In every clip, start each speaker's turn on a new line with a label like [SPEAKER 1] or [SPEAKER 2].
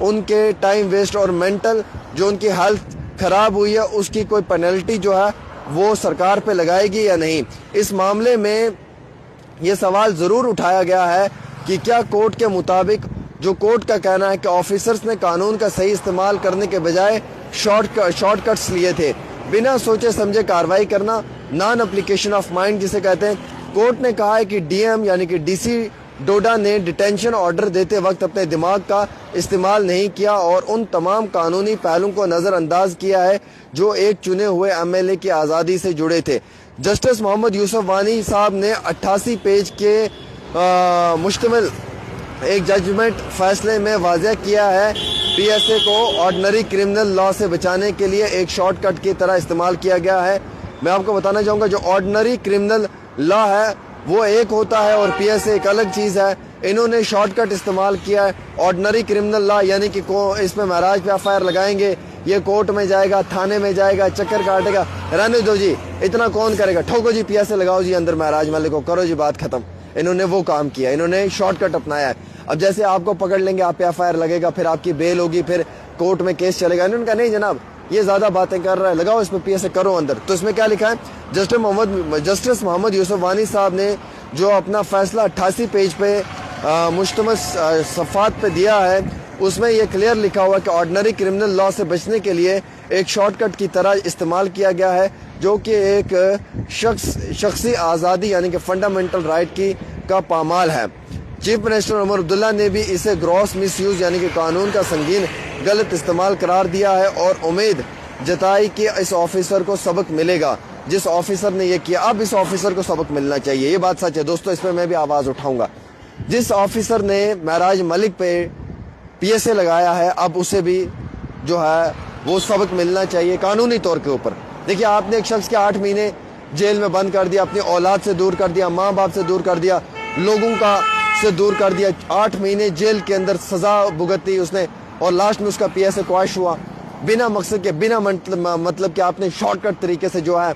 [SPEAKER 1] ان کے time waste اور mental جو ان کی ہیلتھ خراب ہوئی ہے اس کی کوئی پینلٹی جو ہے وہ سرکار پہ لگائے گی یا نہیں. اس معاملے میں یہ سوال ضرور اٹھایا گیا ہے کہ کیا کورٹ کے مطابق جو کورٹ کا کہنا ہے کہ آفیسرز نے قانون کا صحیح استعمال کرنے کے بجائے شارٹ کٹس لیے تھے, بنا سوچے سمجھے کارروائی کرنا, نان اپلیکیشن آف مائنڈ جسے کہتے ہیں. کورٹ نے کہا ہے کہ ڈی ایم یعنی کہ ڈی سی ڈوڈا نے ڈیٹینشن آرڈر دیتے وقت اپنے دماغ کا استعمال نہیں کیا اور ان تمام قانونی پہلوؤں کو نظر انداز کیا ہے جو ایک چنے ہوئے ایم ایل اے کی آزادی سے جڑے تھے. جسٹس محمد یوسف وانی صاحب نے 88 پیج کے مشتمل ایک ججمنٹ فیصلے میں واضح کیا ہے پی ایس اے کو آرڈنری کرمنل لا سے بچانے کے لیے ایک شارٹ کٹ کی طرح استعمال کیا گیا ہے. میں آپ کو بتانا چاہوں گا جو آرڈنری کرمنل لا ہے وہ ایک ہوتا ہے اور پی ایس اے ایک الگ چیز ہے. انہوں نے شارٹ کٹ استعمال کیا ہے. آرڈنری کرمنل لا یعنی کہ اس میں معراج پہ FIR لگائیں گے, یہ کورٹ میں جائے گا, تھانے میں جائے گا, چکر کاٹے گا, رہنے دو جی, اتنا کون کرے گا, ٹھوکو جی پی ایس اے لگاؤ جی اندر معراج ملک کو, کرو جی بات ختم. انہوں نے وہ کام کیا, انہوں نے شارٹ کٹ اپنایا ہے. اب جیسے آپ کو پکڑ لیں گے, آپ پہ FIR لگے گا, پھر آپ کی بیل ہوگی, پھر کورٹ میں کیس چلے گا. انہوں نے کہا نہیں جناب یہ زیادہ باتیں کر رہا ہے, لگاؤ اس پہ پی ایس اے کرو اندر. تو اس میں کیا لکھا ہے, جسٹس محمد یوسف وانی صاحب نے جو اپنا فیصلہ 88 پیج پہ مشتمل صفحات پہ دیا ہے اس میں یہ کلیئر لکھا ہوا کہ آرڈنری کرمنل لا سے بچنے کے لیے ایک شارٹ کٹ کی طرح استعمال کیا گیا ہے جو کہ ایک شخصی آزادی یعنی کہ فنڈامنٹل رائٹ کا پامال ہے. چیف منسٹر عمر عبداللہ نے بھی اسے گراس مس یوز یعنی کہ قانون کا سنگین غلط استعمال قرار دیا ہے اور امید جتائی کہ اس آفیسر کو سبق ملے گا. جس آفیسر نے یہ کیا اب اس آفیسر کو سبق ملنا چاہیے, یہ بات سچ ہے دوستو, اس پہ میں بھی آواز اٹھاؤں گا. جس آفیسر نے معراج ملک پہ پی ایس اے لگایا ہے اب اسے بھی جو ہے وہ سبق ملنا چاہیے قانونی طور کے اوپر. دیکھیے آپ نے ایک شخص کے 8 مہینے جیل میں بند کر دیا, اپنی اولاد سے دور کر دیا, ماں باپ سے دور کر دیا, لوگوں کا سے دور کر دیا, 8 مہینے جیل کے اندر سزا بھگتی اس نے اور لاسٹ میں اس کا پی ایس اے کوائش ہوا بنا مقصد کے, بنا مطلب کہ آپ نے شارٹ کٹ طریقے سے جو ہے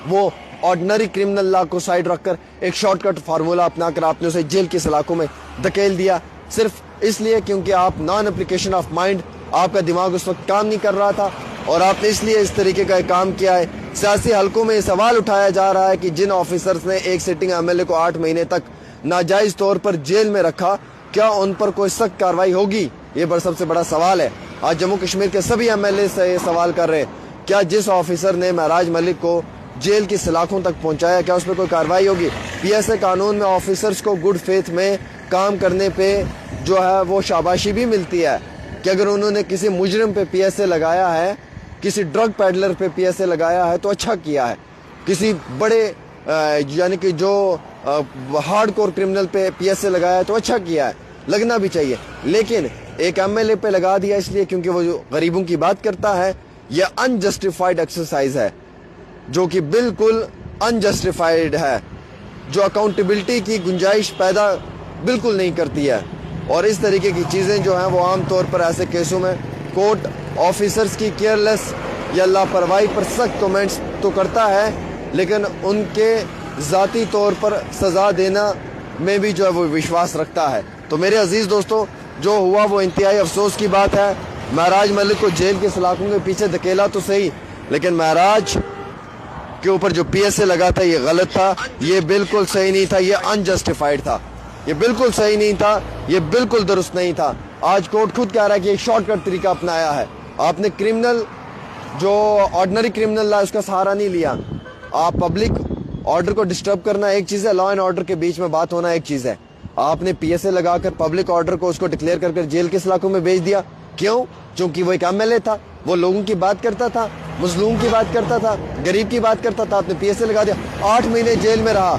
[SPEAKER 1] وہ آرڈنری کرمنل لا کو سائڈ رکھ کر ایک شارٹ کٹ فارمولا اپنا کر آپ نے اسے جیل کے سلاخوں میں دھکیل دیا, صرف اس لیے کیونکہ آپ نان اپلیکیشن آف مائنڈ, آپ کا دماغ اس وقت کام نہیں کر رہا تھا اور آپ نے اس لیے اس طریقے کا ایک کام کیا ہے. سیاسی حلقوں میں یہ سوال اٹھایا جا رہا ہے کہ جن آفیسرز نے ایک سٹنگ ایم ایل اے کو 8 مہینے تک ناجائز طور پر جیل میں رکھا کیا ان پر کوئی سخت کارروائی ہوگی, یہ سب سے بڑا سوال ہے. آج جموں کشمیر کے سبھی ایم ایل اے سے یہ سوال کر رہے ہیں کیا جس آفیسر نے معراج ملک کو جیل کی سلاخوں تک پہنچایا کیا اس پہ کوئی کارروائی ہوگی. پی ایس اے قانون میں آفیسرز کو گڈ فیتھ میں کام کرنے پہ جو ہے وہ شاباشی بھی ملتی ہے کہ اگر انہوں نے کسی مجرم پہ پی ایس اے لگایا ہے, کسی ڈرگ پیڈلر پہ پی ایس اے لگایا ہے تو اچھا کیا ہے, کسی بڑے یعنی کہ جو ہارڈ کور کرمنل پہ پی ایس اے لگایا ہے تو اچھا کیا ہے, لگنا بھی چاہیے. لیکن ایک ایم ایل اے پہ لگا دیا اس لیے کیونکہ وہ جو غریبوں کی بات کرتا ہے, یہ انجسٹیفائڈ ایکسرسائز ہے جو کہ بالکل انجسٹیفائڈ ہے, جو اکاؤنٹیبلٹی کی گنجائش پیدا بالکل نہیں کرتی ہے. اور اس طریقے کی چیزیں جو ہیں وہ عام طور پر ایسے کیسوں میں کورٹ آفیسرز کی کیئرلیس یا لاپرواہی پر سخت کمنٹس تو کرتا ہے لیکن ان کے ذاتی طور پر سزا دینا میں بھی جو ہے وہ وشواس رکھتا ہے. تو میرے عزیز دوستو, جو ہوا وہ انتہائی افسوس کی بات ہے. معراج ملک کو جیل کے سلاخوں کے پیچھے دھکیلا تو صحیح, لیکن معراج کے اوپر جو پی ایس اے لگا تھا یہ غلط تھا, یہ بالکل صحیح نہیں تھا, یہ انجسٹیفائڈ تھا, یہ بالکل صحیح نہیں تھا, یہ بالکل درست نہیں تھا. آج کورٹ خود کہہ رہا ہے کہ ایک شارٹ کٹ طریقہ اپنایا ہے. آپ نے کرمنل جو آرڈنری کرمنل لا اس کا سہارا نہیں لیا. آپ پبلک آرڈر کو ڈسٹرب کرنا ایک چیز ہے, لا اینڈ آرڈر کے بیچ میں بات ہونا ایک چیز ہے. آپ نے پی ایس اے لگا کر پبلک آرڈر کو اس کو ڈکلیئر کر کر جیل کے سلاخوں میں بھیج دیا. کیوں؟ چونکہ وہ ایک ایم ایل اے تھا, وہ لوگوں کی بات کرتا تھا, مظلوم کی بات کرتا تھا, غریب کی بات کرتا تھا. آپ نے پی ایس اے لگا دیا, 8 مہینے جیل میں رہا,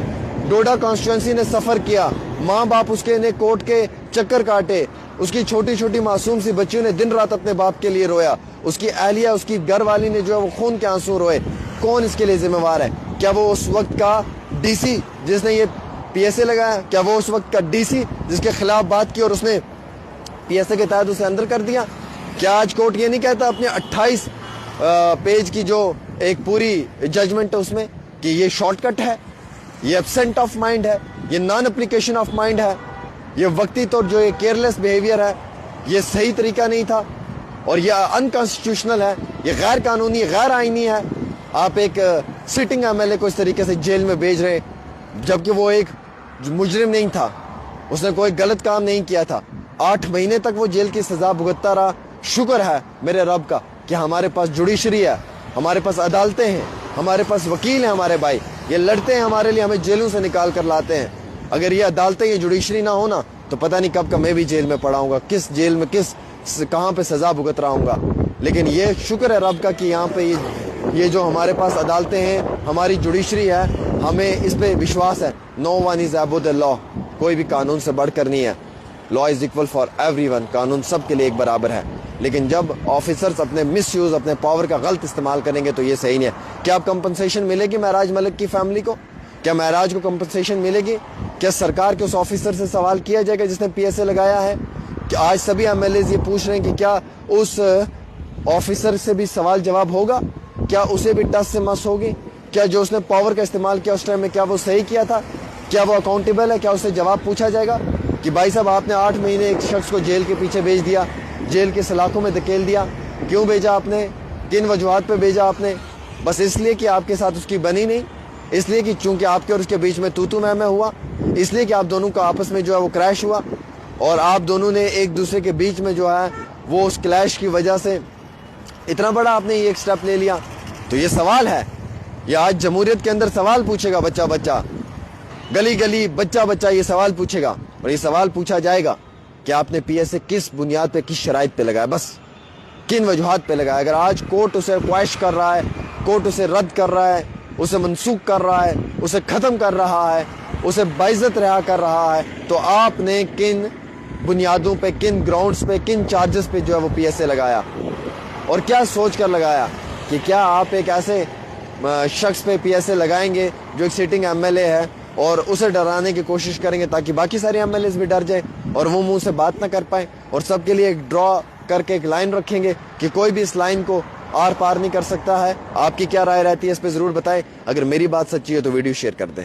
[SPEAKER 1] ڈوڈا کانسٹیچوئنسی نے سفر کیا, ماں باپ اس کے نے کورٹ کے چکر کاٹے, اس کی چھوٹی چھوٹی معصوم سی بچیوں نے دن رات اپنے باپ کے لیے رویا, اس کی اہلیہ اس کی گھر والی نے جو ہے وہ خون کے آنسو روئے. کون اس کے لیے ذمہ وار ہے؟ کیا وہ اس وقت کا ڈی سی جس نے یہ پی ایس اے لگایا, کیا وہ اس وقت کا ڈی سی جس کے خلاف بات کی اور اس نے پی ایس اے کے تحت اسے اندر کر دیا؟ کیا آج کورٹ یہ نہیں کہتا اپنے 28 پیج کی جو ایک پوری ججمنٹ ہے اس میں کہ یہ شارٹ کٹ ہے, یہ ایبسنٹ آف مائنڈ ہے, یہ نان اپلیکیشن آف مائنڈ ہے, یہ وقتی طور جو یہ کیئرلیس بیہیویئر ہے, یہ صحیح طریقہ نہیں تھا اور یہ انکانسٹیٹیوشنل ہے, یہ غیر قانونی, غیر آئینی ہے. آپ ایک سٹنگ ایم ایل اے کو اس طریقے سے جیل میں بھیج رہے جبکہ وہ ایک مجرم نہیں تھا, اس نے کوئی غلط کام نہیں کیا تھا. 8 مہینے تک وہ جیل کی سزا بھگتتا رہا. شکر ہے میرے رب کا کہ ہمارے پاس جوڈیشری ہے, ہمارے پاس عدالتیں ہیں, ہمارے پاس وکیل ہیں. ہمارے بھائی یہ لڑتے ہیں ہمارے لیے, ہمیں جیلوں سے نکال کر لاتے ہیں. اگر یہ عدالتیں, یہ جوڈیشری نہ ہونا تو پتہ نہیں کب کا میں بھی جیل میں پڑا ہوں گا, کس جیل میں کہاں پہ سزا بھگت رہا ہوں گا. لیکن یہ شکر ہے رب کا کہ یہاں پہ یہ جو ہمارے پاس عدالتیں ہیں, ہماری جوڈیشری ہے, ہمیں اس پہ وشواس ہے. نو ون از ابو دی لا, کوئی بھی قانون سے بڑھ کر نہیں ہے. Law is equal for everyone, قانون سب کے لیے ایک برابر ہے. لیکن جب آفیسرز اپنے مس یوز, اپنے پاور کا غلط استعمال کریں گے تو یہ صحیح نہیں ہے. کیا اب کمپنسیشن ملے گی معراج ملک کی فیملی کو؟ کیا معراج کو کمپنسیشن ملے گی؟ کیا سرکار کے اس آفیسر سے سوال کیا جائے گا جس نے پی ایس اے لگایا ہے؟ کہ آج سبھی ایم ایل ایز یہ پوچھ رہے ہیں کہ کیا اس آفیسر سے بھی سوال جواب ہوگا؟ کیا اسے بھی ٹس سے مس ہوگی؟ کیا جو اس نے پاور کا استعمال کیا اس ٹائم میں کیا وہ صحیح کیا تھا؟ کیا وہ اکاؤنٹیبل ہے؟ کیا اسے جواب پوچھا جائے گا کہ بھائی صاحب آپ نے 8 مہینے ایک شخص کو جیل کے پیچھے بھیج دیا, جیل کے سلاخوں میں دھکیل دیا, کیوں بھیجا آپ نے؟ کن وجوہات پہ بھیجا آپ نے؟ بس اس لیے کہ آپ کے ساتھ اس کی بنی نہیں, اس لیے کہ چونکہ آپ کے اور اس کے بیچ میں تو میں ہوا, اس لیے کہ آپ دونوں کا آپس میں جو ہے وہ کریش ہوا اور آپ دونوں نے ایک دوسرے کے بیچ میں جو ہے وہ اس کلیش کی وجہ سے اتنا بڑا آپ نے یہ ایک سٹیپ لے لیا. تو یہ سوال ہے, یہ آج جمہوریت کے اندر سوال پوچھے گا بچہ, گلی گلی بچہ یہ سوال پوچھے گا, اور یہ سوال پوچھا جائے گا کہ آپ نے پی ایس اے کس بنیاد پہ, کس شرائط پہ لگایا, بس کن وجوہات پہ لگایا. اگر آج کورٹ اسے کوائش کر رہا ہے, کورٹ اسے رد کر رہا ہے, اسے منسوخ کر رہا ہے, اسے ختم کر رہا ہے, اسے باعزت رہا کر رہا ہے, تو آپ نے کن بنیادوں پہ, کن گراؤنڈز پہ, کن چارجز پہ جو ہے وہ پی ایس اے لگایا, اور کیا سوچ کر لگایا کہ کیا آپ ایک ایسے شخص پہ پی ایس اے لگائیں گے جو ایک سٹنگ ایم ایل اے ہے اور اسے ڈرانے کی کوشش کریں گے تاکہ باقی سارے ایم ایل ایز بھی ڈر جائیں اور وہ منہ سے بات نہ کر پائیں, اور سب کے لیے ایک ڈرا کر کے ایک لائن رکھیں گے کہ کوئی بھی اس لائن کو آر پار نہیں کر سکتا ہے. آپ کی کیا رائے رہتی ہے اس پہ ضرور بتائیں. اگر میری بات سچی ہے تو ویڈیو شیئر کر دیں.